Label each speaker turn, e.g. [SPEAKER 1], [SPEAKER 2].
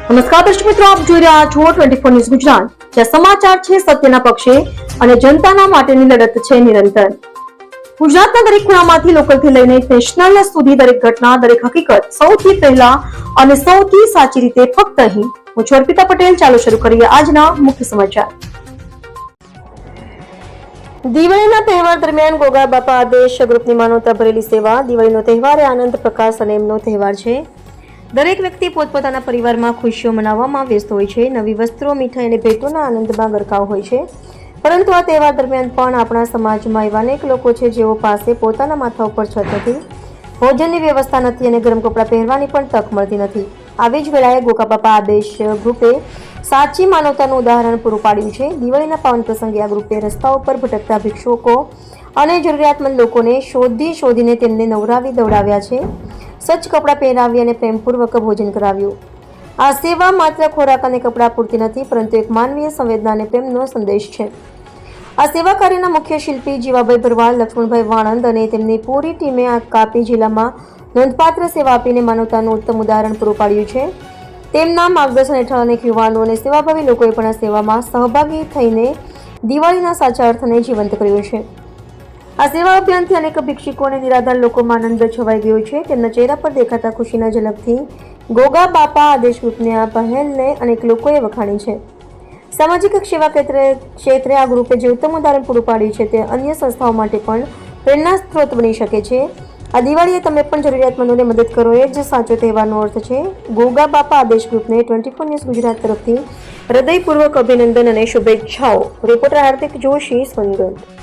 [SPEAKER 1] નમસ્કાર દર્શક મિત્રો, આપ જોઈ રહ્યા છો 24 ન્યૂઝ ગુજરાત, જ્યાં સમાચાર છે સત્યના પક્ષે અને જનતાના માટેની લડત છે નિરંતર. ગુજરાતના દરેક ખૂણામાંથી લોકલથી લઈને નેશનલ સુધી દરેક ઘટના, દરેક હકીકત સૌથી પહેલા અને સૌથી સાચી રીતે ફક્ત અહીં. હું છું અર્પિતા પટેલ. ચાલો શરૂ કરીએ આજના મુખ્ય સમાચાર. દિવાળીના તહેવાર દરમિયાન ગોગા બાપા આદેશ ગ્રુપની માનવતા ભરેલી સેવા. દિવાળીનો તહેવાર એ આનંદ, પ્રકાશ અને એમનો તહેવાર છે. દરેક વ્યક્તિ પોતપોતાના પરિવારમાં ખુશીઓ મનાવવામાં વ્યસ્ત હોય છે. નવી વસ્ત્રો, મીઠાઈ અને ભેટોના આનંદમાં ગરકાવ હોય છે. પરંતુ આ તહેવાર દરમિયાન પણ આપણા સમાજમાં એવા અનેક લોકો છે જેઓ પાસે પોતાના માથા ઉપર છત નથી, ભોજનની વ્યવસ્થા નથી અને ગરમ કપડાં પહેરવાની પણ તક મળતી નથી. આવી જ વેળાએ ગોગા બાપા આદેશ ગ્રુપે સાચી માનવતાનું ઉદાહરણ પૂરું પાડ્યું છે. દિવાળીના પાવન પ્રસંગે આ ગ્રુપે રસ્તાઓ પર ભટકતા ભિક્ષુકો અને જરૂરિયાતમંદ લોકોને શોધીને તેમને નવરાવી દવડાવ્યા છે. સ્વચ્છ કપડાં પહેરાવી અને પ્રેમપૂર્વક ભોજન કરાવ્યું. આ સેવા માત્ર ખોરાક અને કપડાં પૂરતી નથી, પરંતુ એક માનવીય સંવેદના અને પ્રેમનો સંદેશ છે. આ સેવા કાર્યના મુખ્ય શિલ્પી જીવાભાઈ ભરવાડ, લક્ષ્મણભાઈ વાણંદ અને તેમની પૂરી ટીમે આ કાપી જિલ્લામાં નોંધપાત્ર સેવા આપીને માનવતાનું ઉત્તમ ઉદાહરણ પૂરું પાડ્યું છે. તેમના માર્ગદર્શન હેઠળ અનેક યુવાનો અને સેવાભાવી લોકોએ પણ આ સેવામાં સહભાગી થઈને દિવાળીના સાચા અર્થને જીવંત કર્યો છે. આ સેવા અભિયાનથી અનેક ભિક્ષુકો અને નિરાધાર લોકોમાં આનંદ છવાઈ ગયો છે. તેમના ચહેરા પર દેખાતા ખુશીના ઝલકથી ગોગા બાપા આદેશ ગ્રુપની આ પહેલને અનેક લોકોએ વખાણી છે. સામાજિક સેવા ક્ષેત્રે આ ગ્રુપે જે ઉત્તમ ઉદાહરણ પૂરું પાડ્યું છે તે અન્ય સંસ્થાઓ માટે પણ પ્રેરણા સ્ત્રોત બની શકે છે. આ દિવાળીએ તમે પણ જરૂરિયાતમંદોને મદદ કરો, એ જ સાચો તહેવારનો અર્થ છે. ગોગા બાપા આદેશ ગ્રુપને 24 ન્યૂઝ ગુજરાત તરફથી હૃદયપૂર્વક અભિનંદન અને શુભેચ્છાઓ. રિપોર્ટર હાર્દિક જોશી, સોનગઢ.